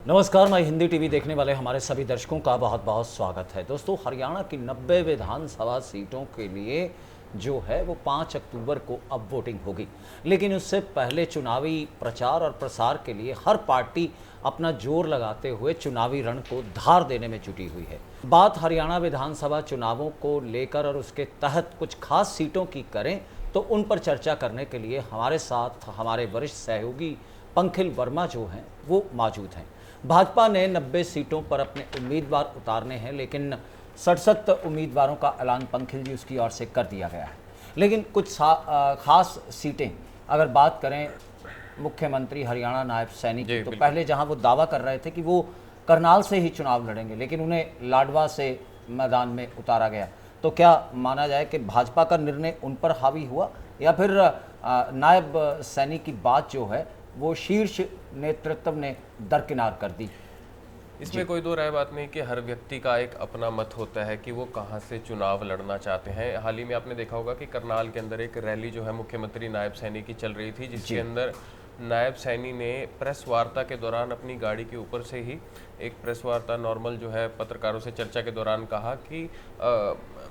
नमस्कार, मैं हिंदी टीवी देखने वाले हमारे सभी दर्शकों का बहुत बहुत स्वागत है। दोस्तों, हरियाणा की 90 विधानसभा सीटों के लिए जो है वो 5 अक्टूबर को अब वोटिंग होगी। लेकिन उससे पहले चुनावी प्रचार और प्रसार के लिए हर पार्टी अपना जोर लगाते हुए चुनावी रण को धार देने में जुटी हुई है। बात हरियाणा विधानसभा चुनावों को लेकर और उसके तहत कुछ खास सीटों की करें तो उन पर चर्चा करने के लिए हमारे साथ हमारे वरिष्ठ सहयोगी पंखिल वर्मा जो हैं वो मौजूद हैं। भाजपा ने 90 सीटों पर अपने उम्मीदवार उतारने हैं, लेकिन 67 उम्मीदवारों का ऐलान पंखिल जी उसकी ओर से कर दिया गया है। लेकिन कुछ खास सीटें अगर बात करें मुख्यमंत्री हरियाणा नायब सैनी की, तो पहले जहां वो दावा कर रहे थे कि वो करनाल से ही चुनाव लड़ेंगे, लेकिन उन्हें लाडवा से मैदान में उतारा गया। तो क्या माना जाए कि भाजपा का निर्णय उन पर हावी हुआ या फिर नायब सैनी की बात जो है वो शीर्ष नेतृत्व ने दरकिनार कर दी? इसमें कोई दो राय बात नहीं कि हर व्यक्ति का एक अपना मत होता है कि वो कहां से चुनाव लड़ना चाहते हैं। हाल ही में आपने देखा होगा कि करनाल के अंदर एक रैली जो है मुख्यमंत्री नायब सैनी की चल रही थी, जिसके अंदर नायब सैनी ने प्रेस वार्ता के दौरान अपनी गाड़ी के ऊपर से ही एक प्रेस वार्ता नॉर्मल जो है पत्रकारों से चर्चा के दौरान कहा कि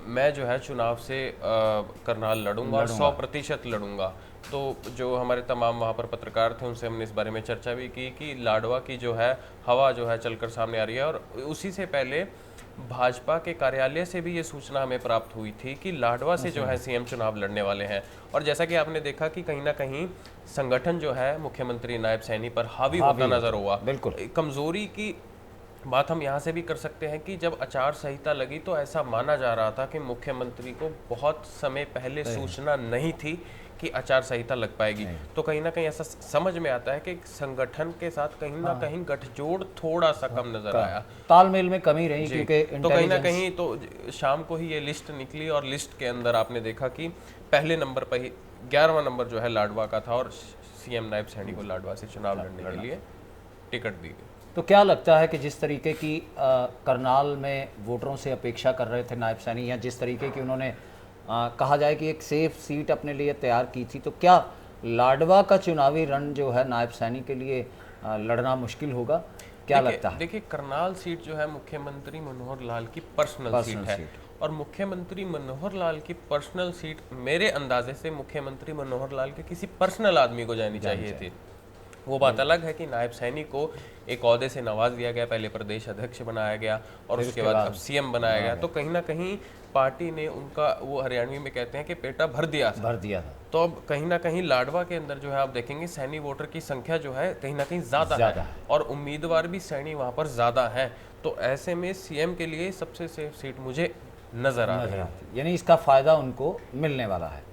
मैं जो है चुनाव से करनाल लड़ूंगा और 100% लड़ूंगा। तो जो हमारे तमाम वहाँ पर पत्रकार थे उनसे हमने इस बारे में चर्चा भी की कि लाडवा की जो है हवा जो है चलकर सामने आ रही है। और उसी से पहले भाजपा के कार्यालय से भी ये सूचना हमें प्राप्त हुई थी कि लाडवा से जो है सीएम चुनाव लड़ने वाले हैं। और जैसा कि आपने देखा कि कहीं ना कहीं संगठन जो है मुख्यमंत्री नायब सैनी पर हावी होता नजर हुआ। बिल्कुल कमजोरी की बात हम यहाँ से भी कर सकते हैं कि जब आचार संहिता लगी तो ऐसा माना जा रहा था कि मुख्यमंत्री को बहुत समय पहले सूचना नहीं थी कि आचार संहिता लग पाएगी। तो कहीं ना कहीं ऐसा समझ में आता है कि संगठन के साथ कहीं ना कहीं गठजोड़ थोड़ा सा कम नजर आया, तालमेल में कमी रही, क्योंकि तो कहीं ना कहीं तो शाम को ही ये लिस्ट निकली और लिस्ट के अंदर आपने देखा कि पहले नंबर पर ही 11वां नंबर जो है लाडवा का था और सीएम नायब सैनी को लाडवा से चुनाव लड़ने के लिए टिकट दी गई। तो क्या लगता है कि जिस तरीके की करनाल में वोटरों से अपेक्षा कर रहे थे नायब सैनी, या जिस तरीके की उन्होंने कहा जाए कि एक सेफ सीट अपने लिए तैयार की थी, तो क्या लाडवा का चुनावी रण जो है नायब सैनी के लिए लड़ना मुश्किल होगा? क्या लगता है? देखिए, करनाल सीट जो है मुख्यमंत्री मनोहर लाल की पर्सनल सीट है और मुख्यमंत्री मनोहर लाल की पर्सनल सीट मेरे अंदाजे से मुख्यमंत्री मनोहर लाल के किसी पर्सनल आदमी को जानी चाहिए थी। वो बात अलग है कि नायब सैनी को एक ओहदे से नवाज दिया गया, पहले प्रदेश अध्यक्ष बनाया गया और उसके बाद अब सीएम बनाया गया। तो कहीं ना कहीं पार्टी ने उनका, वो हरियाणवी में कहते हैं कि पेटा भर दिया था। तो अब कहीं ना कहीं लाडवा के अंदर जो है आप देखेंगे सैनी वोटर की संख्या जो है कहीं ना कहीं ज्यादा है और उम्मीदवार भी सैनी वहां पर ज्यादा है। तो ऐसे में सीएम के लिए सबसे सेफ सीट मुझे नजर आ रही है, यानी इसका फायदा उनको मिलने वाला है।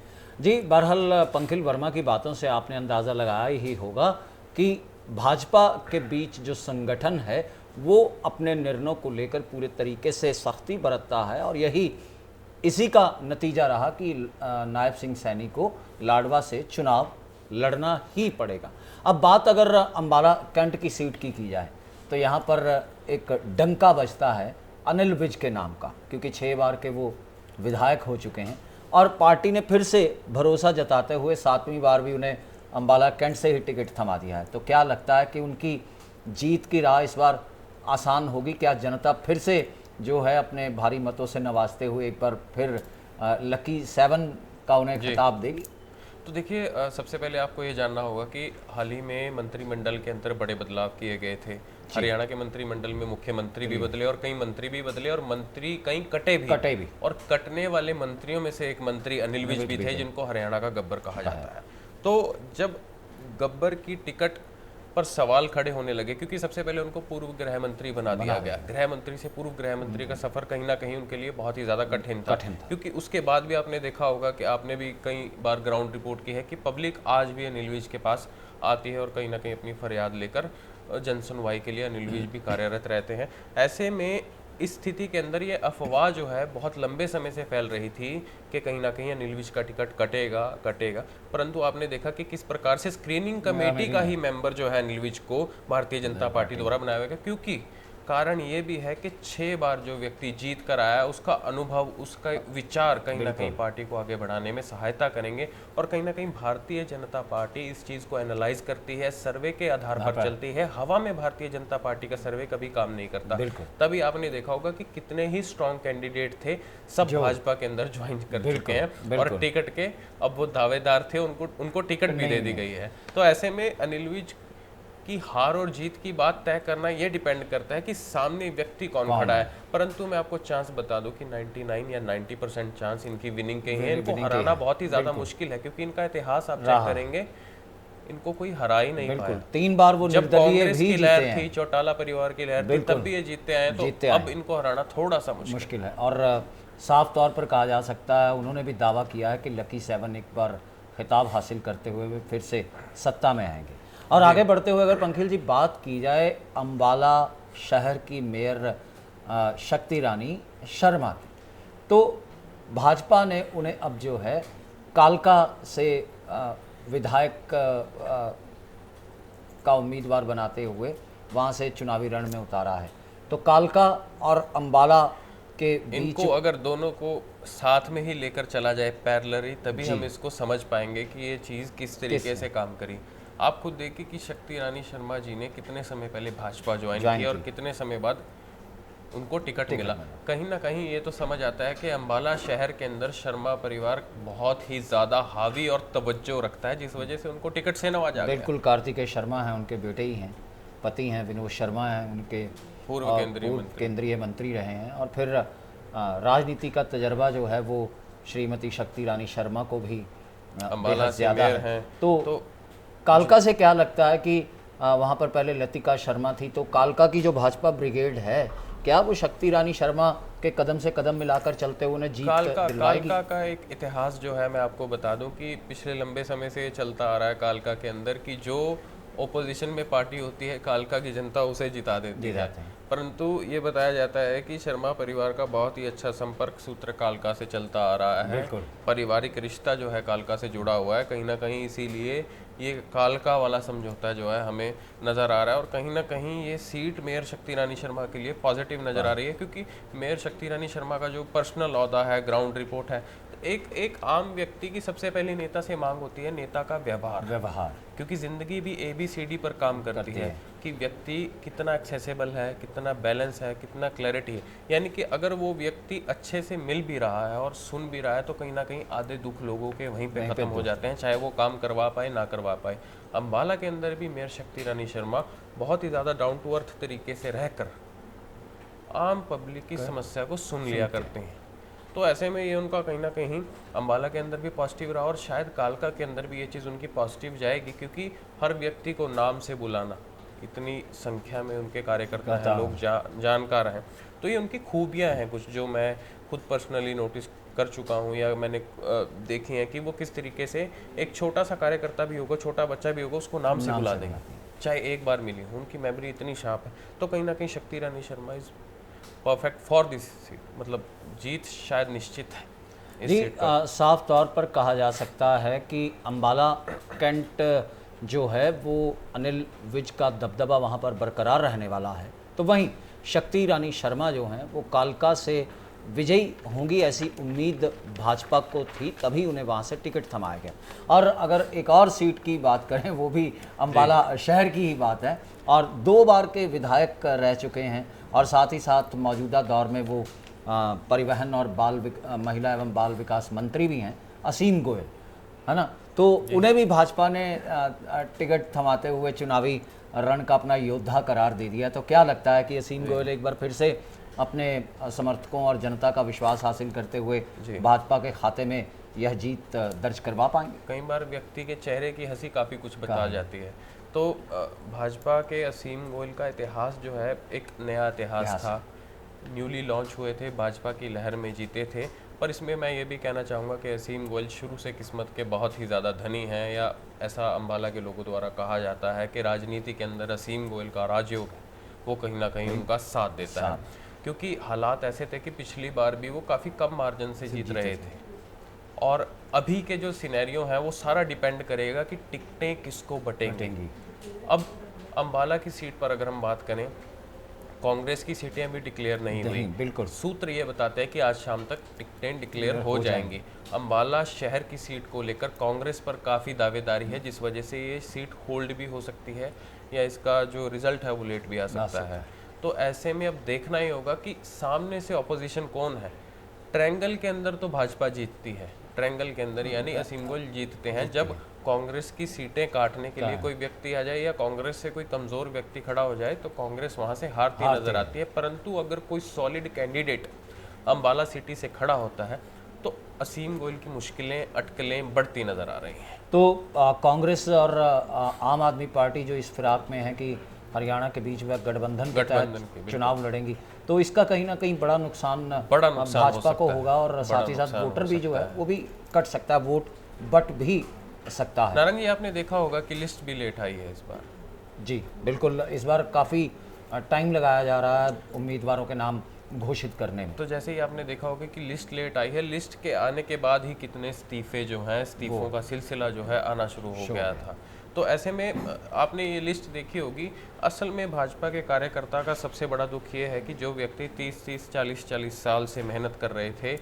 जी, बहरहाल पंखिल वर्मा की बातों से आपने अंदाजा लगाया ही होगा कि भाजपा के बीच जो संगठन है वो अपने निर्णयों को लेकर पूरे तरीके से सख्ती बरतता है और इसी का नतीजा रहा कि नायब सिंह सैनी को लाडवा से चुनाव लड़ना ही पड़ेगा। अब बात अगर अंबाला कैंट की सीट की जाए तो यहाँ पर एक डंका बजता है अनिल विज के नाम का, क्योंकि 6 बार के वो विधायक हो चुके हैं और पार्टी ने फिर से भरोसा जताते हुए 7वीं बार भी उन्हें अंबाला कैंट से ही टिकट थमा दिया है। तो क्या लगता है कि उनकी जीत की राह इस बार आसान होगी? क्या जनता फिर से जो है अपने भारी मतों से नवाजते हुए एक बार फिर लकी 7 का उन्हें खिताब देगी? तो देखिए, सबसे पहले आपको ये जानना होगा कि हाल ही में मंत्रिमंडल के अंदर बड़े बदलाव किए गए थे। हरियाणा के मंत्रिमंडल में मुख्यमंत्री भी बदले और कई मंत्री भी बदले और मंत्री कई कटे भी। और कटने वाले मंत्रियों में से एक मंत्री अनिल विज भी थे, जिनको हरियाणा का गब्बर कहा जाता है। तो जब गब्बर की टिकट पर सवाल खड़े होने लगे, क्योंकि सबसे पहले उनको पूर्व गृह मंत्री बना दिया गया, गृह मंत्री से पूर्व गृह मंत्री का सफर कहीं ना कहीं उनके लिए बहुत ही ज्यादा कठिन था। क्योंकि उसके बाद भी आपने देखा होगा कि आपने भी कई बार ग्राउंड रिपोर्ट की है कि पब्लिक आज भी अनिल विज के पास आती है और कहीं ना कहीं अपनी फरियाद लेकर जन सुनवाई के लिए अनिल विज भी कार्यरत रहते हैं। ऐसे में इस स्थिति के अंदर ये अफवाह जो है बहुत लंबे समय से फैल रही थी कि कहीं ना कहीं अनिल विज का टिकट कटेगा, परंतु आपने देखा कि किस प्रकार से स्क्रीनिंग कमेटी का ही मेंबर जो है अनिल विज को भारतीय जनता पार्टी द्वारा बनाया गया, क्योंकि कारण ये भी है कि 6 बार जो व्यक्ति जीत कर आया है, उसका अनुभव, उसका विचार कहीं ना कहीं पार्टी को आगे बढ़ाने में सहायता करेंगे। और कहीं ना कहीं भारतीय जनता पार्टी इस चीज़ को एनालाइज करती है, सर्वे के आधार पर चलती है। हवा में भारतीय जनता पार्टी का सर्वे कभी काम नहीं करता। तभी आपने देखा होगा कि कितने ही स्ट्रॉन्ग कैंडिडेट थे, सब भाजपा के अंदर ज्वाइन कर चुके हैं और टिकट के अब वो दावेदार थे, उनको टिकट भी दे दी गई है। तो ऐसे में अनिल विज की हार और जीत की बात तय करना ये डिपेंड करता है कि सामने व्यक्ति कौन खड़ा है। परंतु मैं आपको चांस बता दूं कि 99 या 90% चांस इनकी विनिंग के हैं। इनको हराना बहुत ही ज्यादा मुश्किल है, क्योंकि इनका इतिहास आप चेक करेंगे, इनको कोई हरा ही नहीं पाया। 3 बार वो जब कांग्रेस की लहर थी, चौटाला परिवार की लहर थी, तब भी ये जीतते आए, तो अब इनको हराना थोड़ा सा मुश्किल है। और साफ तौर पर कहा जा सकता है, उन्होंने भी दावा किया है कि लकी 7 एक बार खिताब हासिल करते हुए वे फिर से सत्ता में आएंगे। और आगे बढ़ते हुए अगर पंखिल जी बात की जाए अम्बाला शहर की मेयर शक्ति रानी शर्मा की, तो भाजपा ने उन्हें अब जो है कालका से विधायक का उम्मीदवार बनाते हुए वहाँ से चुनावी रण में उतारा है। तो कालका और अम्बाला के इनको अगर दोनों को साथ में ही लेकर चला जाए पैरेलली, तभी हम इसको समझ पाएंगे कि ये चीज़ किस तरीके से काम करी। आप खुद देखिए कि शक्ति रानी शर्मा जी ने कितने समय पहले भाजपा ज्वाइन किया और कितने समय बाद उनको टिकट मिला। कहीं ना कहीं ये तो समझ आता है कि अम्बाला शहर के अंदर शर्मा परिवार बहुत ही ज़्यादा हावी और तवज्जो रखता है, जिस वजह से उनको टिकट से नवाजा गया। बिल्कुल, कार्तिकेय शर्मा हैं, उनके बेटे ही हैं, पति हैं विनोद शर्मा हैं, उनके पूर्व केंद्रीय मंत्री रहे हैं। और फिर राजनीति का तजर्बा जो है वो श्रीमती शक्ति रानी शर्मा को भी अम्बाला से मेयर है। तो कालका से क्या लगता है कि वहाँ पर पहले लतिका शर्मा थी, तो कालका की जो भाजपा ब्रिगेड है, क्या वो शक्ति रानी शर्मा के कदम से कदम मिलाकर चलते हुए उन्हें जीत दिलवाएगी? कालका का एक इतिहास जो है मैं आपको बता दूं कि पिछले लंबे समय से चलता आ रहा है कालका के अंदर कि जो ओपोजिशन में पार्टी होती है, कालका की जनता उसे जिता देती है। परंतु ये बताया जाता है कि शर्मा परिवार का बहुत ही अच्छा संपर्क सूत्र कालका से चलता आ रहा है। पारिवारिक रिश्ता जो है कालका से जुड़ा हुआ है कहीं ना कहीं, इसीलिए ये कालका वाला समझौता जो है हमें नज़र आ रहा है। और कहीं ना कहीं ये सीट मेयर शक्ति रानी शर्मा के लिए पॉजिटिव नज़र आ रही है, क्योंकि मेयर शक्ति रानी शर्मा का जो पर्सनल ओहदा है, ग्राउंड रिपोर्ट है, एक आम व्यक्ति की सबसे पहले नेता से मांग होती है नेता का व्यवहार, क्योंकि ज़िंदगी भी ABCD पर काम करती है कि व्यक्ति कितना एक्सेसिबल है, कितना बैलेंस है, कितना क्लैरिटी है। यानी कि अगर वो व्यक्ति अच्छे से मिल भी रहा है और सुन भी रहा है, तो कहीं ना कहीं आधे दुख लोगों के वहीं पे ख़त्म हो जाते हैं, चाहे वो काम करवा पाए ना करवा पाए। अम्बाला के अंदर भी मेयर शक्ति रानी शर्मा बहुत ही ज़्यादा डाउन टू अर्थ तरीके से रहकर आम पब्लिक की समस्या को सुन लिया करते हैं। तो ऐसे में ये उनका कहीं ना कहीं अम्बाला के अंदर भी पॉजिटिव रहा, और शायद कालका के अंदर भी ये चीज़ उनकी पॉजिटिव जाएगी, क्योंकि हर व्यक्ति को नाम से बुलाना, इतनी संख्या में उनके कार्यकर्ता हैं, लोग जानकार हैं, तो ये उनकी खूबियाँ हैं कुछ जो मैं खुद पर्सनली नोटिस कर चुका हूँ या मैंने देखी हैं कि वो किस तरीके से एक छोटा सा कार्यकर्ता भी होगा, छोटा बच्चा भी होगा, उसको नाम से बुला देंगे, चाहे एक बार मिली। उनकी मेमोरी इतनी शार्प है। तो कहीं ना कहीं Shakti Rani Sharma is perfect for this seat, मतलब जीत शायद निश्चित है जी। साफ तौर पर कहा जा सकता है कि अम्बाला कैंट जो है वो अनिल विज का दबदबा वहाँ पर बरकरार रहने वाला है। तो वहीं शक्ति रानी शर्मा जो हैं वो कालका से विजयी होंगी, ऐसी उम्मीद भाजपा को थी, तभी उन्हें वहाँ से टिकट थमाया गया। और अगर एक और सीट की बात करें, वो भी अम्बाला शहर की ही बात है, और 2 बार के विधायक रह चुके हैं, और साथ ही साथ मौजूदा दौर में वो परिवहन और महिला एवं बाल विकास मंत्री भी हैं, असीम गोयल, है ना। तो उन्हें भी भाजपा ने टिकट थमाते हुए चुनावी रण का अपना योद्धा करार दे दिया। तो क्या लगता है कि असीम गोयल एक बार फिर से अपने समर्थकों और जनता का विश्वास हासिल करते हुए भाजपा के खाते में यह जीत दर्ज करवा पाएंगे? कई बार व्यक्ति के चेहरे की हंसी काफ़ी कुछ बता जाती है। तो भाजपा के असीम गोयल का इतिहास जो है एक नया इतिहास था, न्यूली लॉन्च हुए थे, भाजपा की लहर में जीते थे। पर इसमें मैं ये भी कहना चाहूँगा कि असीम गोयल शुरू से किस्मत के बहुत ही ज़्यादा धनी हैं, या ऐसा अम्बाला के लोगों द्वारा कहा जाता है कि राजनीति के अंदर असीम गोयल का राजयोग है, वो कहीं ना कहीं उनका साथ देता है, क्योंकि हालात ऐसे थे कि पिछली बार भी वो काफ़ी कम मार्जिन से जीत रहे थे। और अभी के जो सिनेरियो हैं वो सारा डिपेंड करेगा कि टिकटें किसको बटेंगी। अब अम्बाला की सीट पर अगर हम बात करें कांग्रेस की सीटें अभी डिक्लेयर नहीं हुई। बिल्कुल। सूत्र ये बताते हैं कि आज शाम तक टिकटें डिक्लेयर हो जाएंगी। अंबाला शहर की सीट को लेकर कांग्रेस पर काफ़ी दावेदारी है, जिस वजह से ये सीट होल्ड भी हो सकती है या इसका जो रिजल्ट है वो लेट भी आ सकता है। तो ऐसे में अब देखना ही होगा कि सामने से ऑपोजिशन कौन है। ट्रायंगल के अंदर तो भाजपा जीतती है, ट्रायंगल के अंदर यानी असीम गोल जीतते हैं। जब कांग्रेस की सीटें काटने के लिए कोई व्यक्ति आ जाए या कांग्रेस से कोई कमजोर व्यक्ति खड़ा हो जाए तो कांग्रेस वहां से हारती नजर आती है। परंतु अगर कोई सॉलिड कैंडिडेट अंबाला सिटी से खड़ा होता है तो असीम गोयल की मुश्किलें अटकलें बढ़ती नजर आ रही हैं। तो कांग्रेस और आम आदमी पार्टी जो इस फिराक में है कि हरियाणा के बीच में गठबंधन के तहत चुनाव लड़ेंगी, तो इसका कहीं ना कहीं बड़ा नुकसान भाजपा को होगा और साथ ही साथ वोटर भी जो है वो भी कट सकता है, वोट बट भी सकता है। नारंग जी, आपने देखा होगा कि लिस्ट भी लेट आई है इस बार। जी बिल्कुल, इस बार काफ़ी टाइम लगाया जा रहा है उम्मीदवारों के नाम घोषित करने में। तो जैसे ही आपने देखा होगा कि लिस्ट लेट आई है, लिस्ट के आने के बाद ही कितने इस्तीफे जो हैं, इस्तीफों का सिलसिला जो है आना शुरू हो गया था। तो ऐसे में आपने ये लिस्ट देखी होगी। असल में भाजपा के कार्यकर्ता का सबसे बड़ा दुख ये है कि जो व्यक्ति 30-30, 40-40 साल से मेहनत कर रहे थे,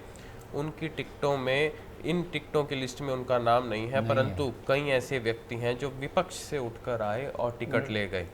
उनकी टिकटों में, इन टिकटों की लिस्ट में उनका नाम नहीं है, परंतु कई ऐसे व्यक्ति हैं जो विपक्ष से उठकर आए और टिकट ले गए।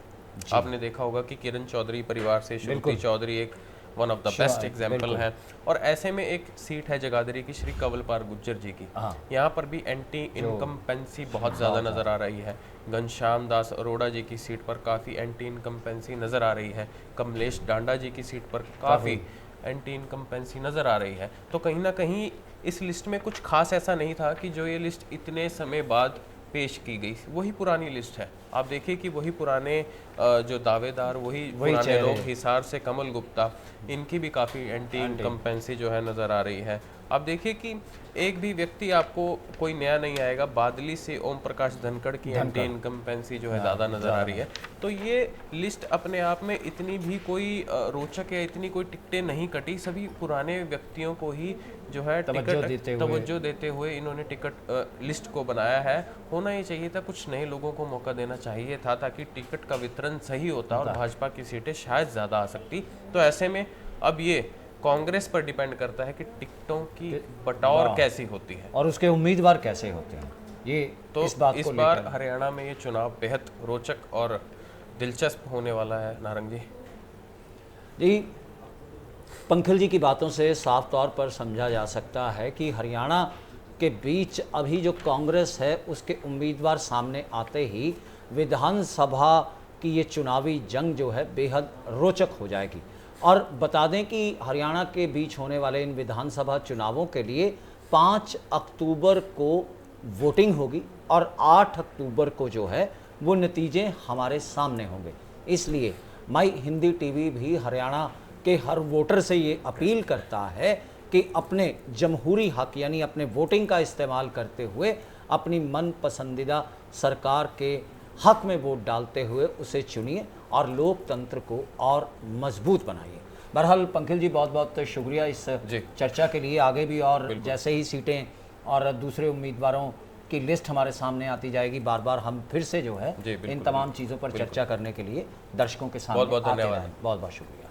आपने देखा होगा कि किरण चौधरी परिवार से श्रुति चौधरी एक one of the best example है। और ऐसे में एक सीट है जगाधरी की श्री कंवलपाल गुर्जर जी की, यहाँ पर भी एंटी इनकम्पेंसी बहुत ज़्यादा नज़र आ रही है। घनश्याम दास अरोड़ा जी की सीट पर काफ़ी एंटी इनकम्पेंसी नज़र आ रही है। कमलेश डांडा जी की सीट पर काफ़ी एंटी इनकम्पेंसी नज़र आ रही है। तो कहीं ना कहीं इस लिस्ट में कुछ खास ऐसा नहीं था कि जो ये लिस्ट इतने समय बाद पेश की गई, वही पुरानी लिस्ट है। आप देखिए कि वही पुराने जो दावेदार, वही पुराने लोग, हिसार से कमल गुप्ता, इनकी भी काफ़ी एंटी इनकम्पेंसी जो है नज़र आ रही है। आप देखिए कि एक भी व्यक्ति आपको कोई नया नहीं आएगा। बादली से ओम प्रकाश धनखड़ की एंटी इनकम्पेंसी जो है ज़्यादा नज़र आ रही है। तो ये लिस्ट अपने आप में इतनी भी कोई रोचक या इतनी कोई टिकटें नहीं कटी, सभी पुराने व्यक्तियों को ही जो है तवज्जो देते हुए इन्होंने टिकट लिस्ट को बनाया है। होना ही चाहिए था, कुछ नए लोगों को मौका देना चाहिए था ताकि टिकट का वितरण सही होता और भाजपा की सीटें शायद ज़्यादा आ सकती। तो ऐसे में अब ये कांग्रेस पर डिपेंड करता है कि टिकटों की बटौर कैसी होती है और उसके उम्मीदवार कैसे होते हैं। ये तो इस बार हरियाणा में ये चुनाव बेहद रोचक और दिलचस्प होने वाला है। नारंग जी, पंखल जी की बातों से साफ तौर पर समझा जा सकता है कि हरियाणा के बीच अभी जो कांग्रेस है उसके उम्मीदवार सामने आते ही विधानसभा की ये चुनावी जंग जो है बेहद रोचक हो जाएगी। और बता दें कि हरियाणा के बीच होने वाले इन विधानसभा चुनावों के लिए 5 अक्टूबर को वोटिंग होगी और 8 अक्टूबर को जो है वो नतीजे हमारे सामने होंगे। इसलिए माई हिंदी टीवी भी हरियाणा के हर वोटर से ये अपील करता है कि अपने जमहूरी हक यानी अपने वोटिंग का इस्तेमाल करते हुए अपनी मन पसंदीदा सरकार के हक में वोट डालते हुए उसे चुनिए और लोकतंत्र को और मजबूत बनाइए। बहरहाल पंखिल जी, बहुत बहुत शुक्रिया इस चर्चा के लिए। आगे भी और जैसे ही सीटें और दूसरे उम्मीदवारों की लिस्ट हमारे सामने आती जाएगी, बार बार हम फिर से जो है इन तमाम चीज़ों पर चर्चा करने के लिए दर्शकों के सामने बहुत बहुत धन्यवाद। बहुत बहुत शुक्रिया।